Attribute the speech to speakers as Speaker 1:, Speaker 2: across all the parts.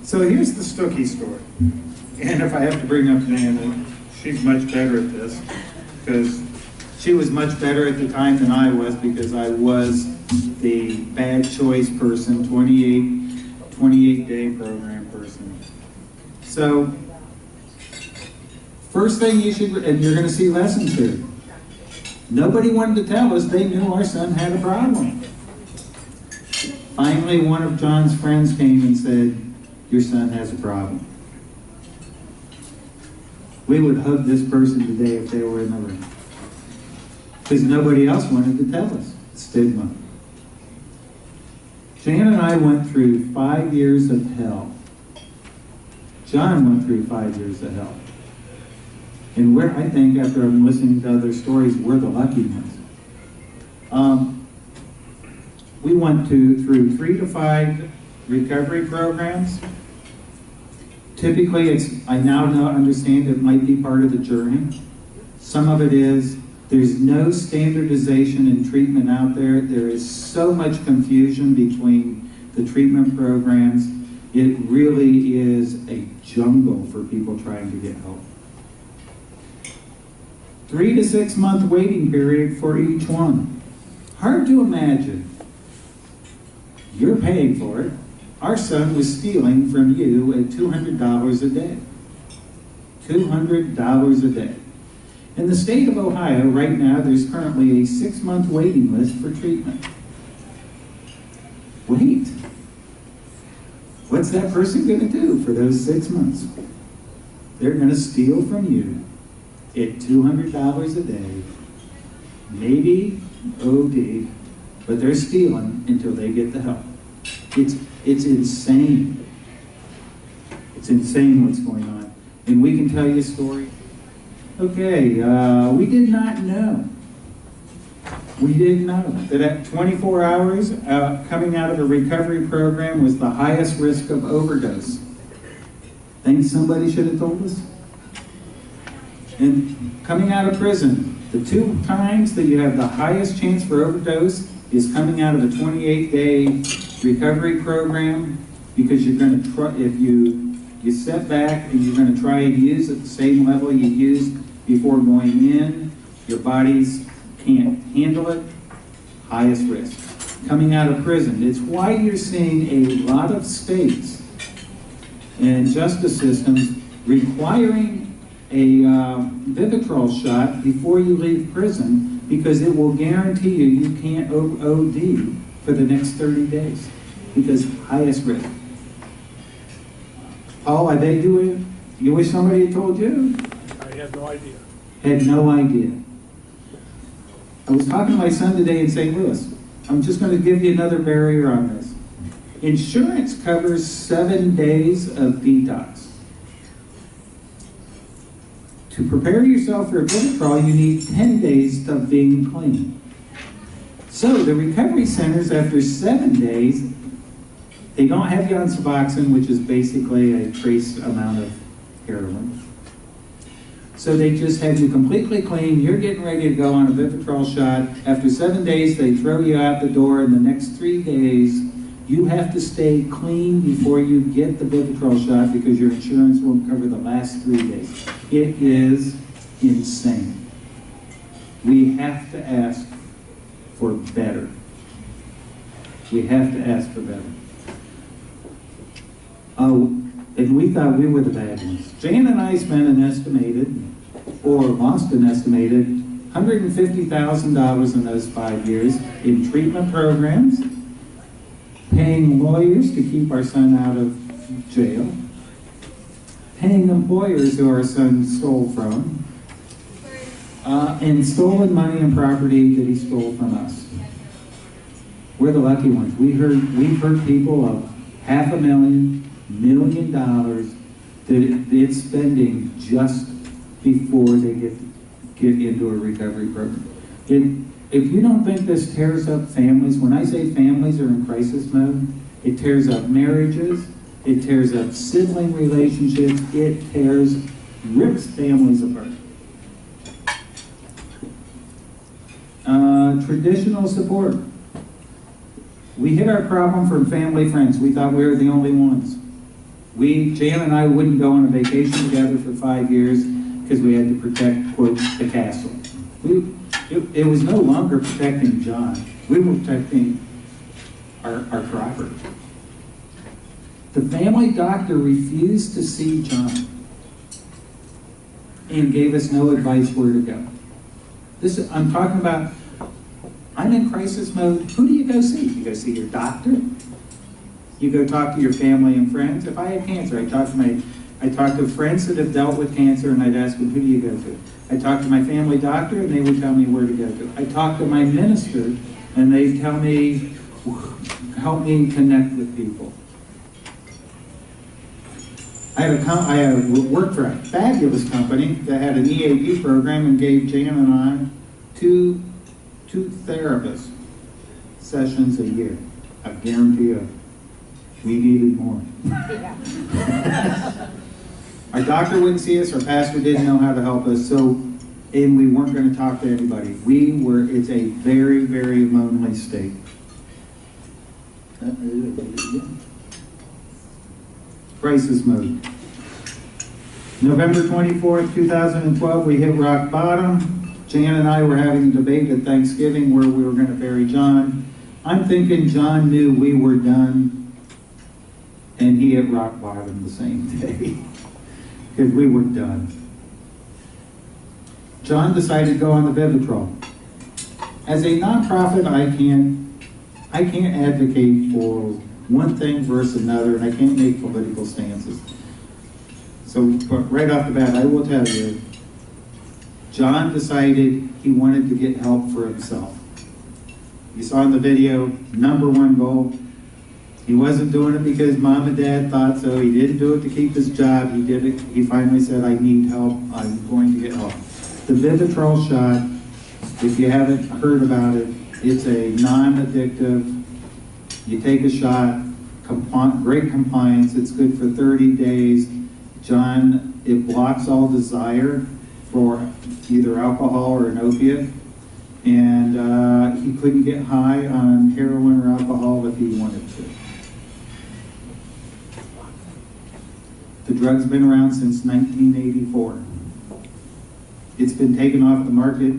Speaker 1: So here's the Stuckey story. And if I have to bring up Diana, she's much better at this, because she was much better at the time than I was, because I was the bad choice person, 28-day program person. So, first thing you should, and you're going to see lessons here. Nobody wanted to tell us they knew our son had a problem. Finally, one of John's friends came and said, "Your son has a problem." We would hug this person today if they were in the room, because nobody else wanted to tell us. Stigma. Jan and I went through 5 years of hell. John went through 5 years of hell. And I think, after I'm listening to other stories, we're the lucky ones. We went through 3 to 5 recovery programs. Typically, I now understand it might be part of the journey. Some of it is, there's no standardization in treatment out there. There is so much confusion between the treatment programs. It really is a jungle for people trying to get help. 3 to 6 month waiting period for each one. Hard to imagine. You're paying for it. Our son was stealing from you at $200 a day. $200 a day. In the state of Ohio, right now, there's currently a 6-month waiting list for treatment. Wait. What's that person going to do for those 6 months? They're going to steal from you at $200 a day, maybe OD, but they're stealing until they get the help. It's insane. It's insane what's going on. And we can tell you a story. Okay, we did not know. We didn't know that at 24 hours, coming out of a recovery program was the highest risk of overdose. Think somebody should have told us? And coming out of prison, the 2 times that you have the highest chance for overdose is coming out of a 28-day recovery program, because you're going to try, if you step back and you're going to try and use at the same level you used before going in, your bodies can't handle it, highest risk. Coming out of prison, it's why you're seeing a lot of states and justice systems requiring a Vivitrol shot before you leave prison, because it will guarantee you can't OD for the next 30 days, because highest risk. Paul, I bet you wish somebody had told you?
Speaker 2: I had no idea.
Speaker 1: Had no idea. I was talking to my son today in St. Louis. I'm just going to give you another barrier on this. Insurance covers 7 days of detox. To prepare yourself for a Vivitrol, you need 10 days of being clean. So the recovery centers, after 7 days, they don't have you on Suboxone, which is basically a trace amount of heroin. So they just have you completely clean. You're getting ready to go on a Vivitrol shot. After 7 days, they throw you out the door. In the next 3 days, you have to stay clean before you get the Vivitrol shot, because your insurance won't cover the last 3 days. It is insane. We have to ask for better. We have to ask for better. Oh, and we thought we were the bad ones. Jan and I spent an estimated, or lost an estimated, $150,000 in those 5 years in treatment programs, paying lawyers to keep our son out of jail, paying employers who our son stole from, and stolen money and property that he stole from us. We're the lucky ones. We've heard people of $500,000, $1 million that it's spending just before they get into a recovery program. If you don't think this tears up families, when I say families are in crisis mode, it tears up marriages, it tears up sibling relationships, it rips families apart. Traditional support. We hit our problem from family friends. We thought we were the only ones. Jan and I wouldn't go on a vacation together for 5 years because we had to protect, quote, the castle. It was no longer protecting John. We were protecting our property. The family doctor refused to see John and gave us no advice where to go. I'm talking about, I'm in crisis mode. Who do you go see? You go see your doctor? You go talk to your family and friends. If I had cancer, I talk to friends that have dealt with cancer, and I'd ask them, who do you go to? I talk to my family doctor, and they would tell me where to go to. I talk to my minister, and they tell me, help me connect with people. I worked for a fabulous company that had an EAP program and gave Jan and I two therapist sessions a year. I guarantee you, we needed more. Our doctor wouldn't see us, our pastor didn't know how to help us, and we weren't going to talk to anybody. It's a very, very lonely state. Crisis mode. November 24th, 2012, we hit rock bottom. Jan and I were having a debate at Thanksgiving where we were going to bury John. I'm thinking John knew we were done, and he hit rock bottom the same day, because we were done. John decided to go on the Vivitrol. As a nonprofit, I can't advocate for one thing versus another, and I can't make political stances. So, but right off the bat, I will tell you, John decided he wanted to get help for himself. You saw in the video, #1 goal. He wasn't doing it because mom and dad thought so. He didn't do it to keep his job. He did it. He finally said, I need help. I'm going to get help. The Vivitrol shot, if you haven't heard about it, it's a non-addictive. You take a shot, great compliance. It's good for 30 days. John, it blocks all desire for either alcohol or an opiate. And he couldn't get high on heroin or alcohol if he wanted to. The drug's been around since 1984. It's been taken off the market,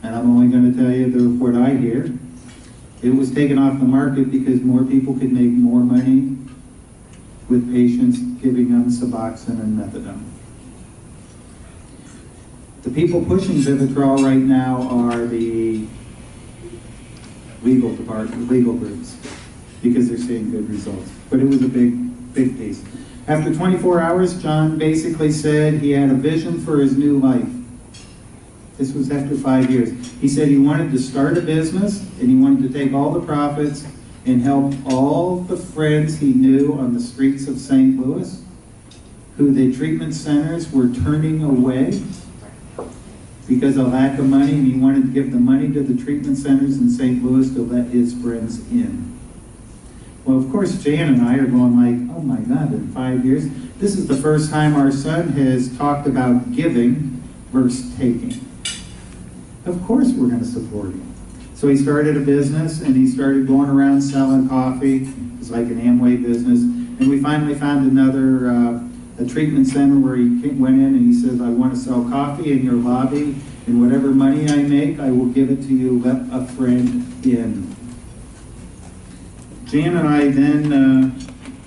Speaker 1: and I'm only going to tell you what I hear. It was taken off the market because more people could make more money with patients giving them Suboxone and methadone. The people pushing Vivitrol right now are the legal department, legal groups, because they're seeing good results. But it was a big piece. After 24 hours, John basically said he had a vision for his new life. This was after 5 years. He said he wanted to start a business, and he wanted to take all the profits and help all the friends he knew on the streets of St. Louis, who the treatment centers were turning away because of lack of money, and he wanted to give the money to the treatment centers in St. Louis to let his friends in. Well, of course, Jan and I are going like, oh my God, in 5 years? This is the first time our son has talked about giving versus taking. Of course we're going to support him. So he started a business, and he started going around selling coffee. It was like an Amway business. And we finally found another a treatment center where he went in and he says, I want to sell coffee in your lobby, and whatever money I make, I will give it to you, let a friend in. Jan and I then,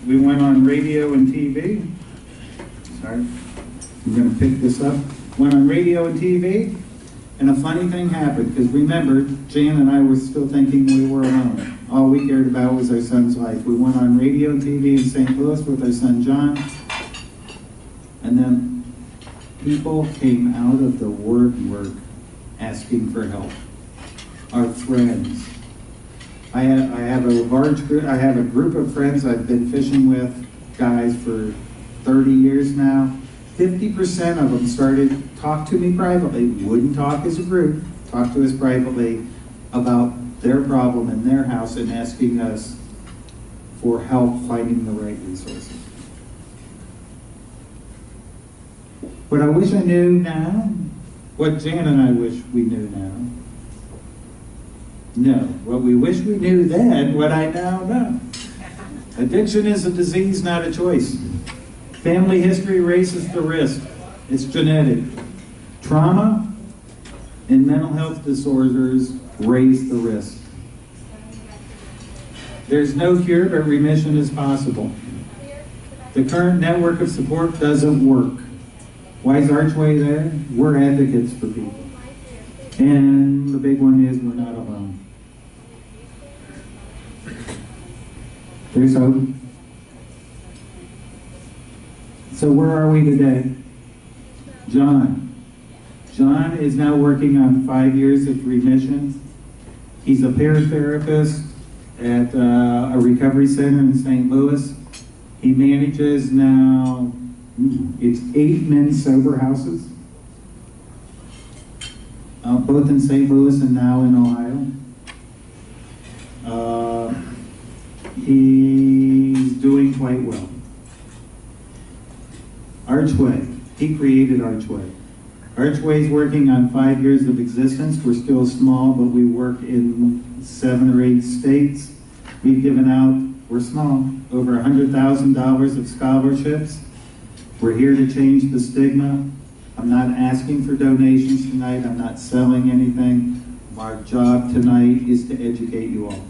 Speaker 1: we went on radio and TV. Sorry, I'm going to pick this up. Went on radio and TV, and a funny thing happened, because remember, Jan and I were still thinking we were alone. All we cared about was our son's life. We went on radio and TV in St. Louis with our son John, and then people came out of the woodwork asking for help. Our friends. I have a large group. I have a group of friends I've been fishing with, guys, for 30 years now. 50% of them started talk to me privately, wouldn't talk as a group, talk to us privately about their problem in their house and asking us for help finding the right resources. What I wish I knew now, what Jan and I wish we knew now. No, what we wish we knew then, what I now know. Addiction is a disease, not a choice. Family history raises the risk. It's genetic. Trauma and mental health disorders raise the risk. There's no cure, but remission is possible. The current network of support doesn't work. Why is ARCHway there? We're advocates for people. And the big one is we're not alone. There's hope. So where are we today? John is now working on 5 years of remission. He's a paratherapist at a recovery center in St. Louis. He manages now, it's 8 men's sober houses, both in St. Louis and now in Ohio. He's doing quite well. ARCHway, he created ARCHway. ARCHway's working on 5 years of existence. We're still small, but we work in 7 or 8 states. We've given out, we're small, over $100,000 of scholarships. We're here to change the stigma. I'm not asking for donations tonight. I'm not selling anything. Our job tonight is to educate you all.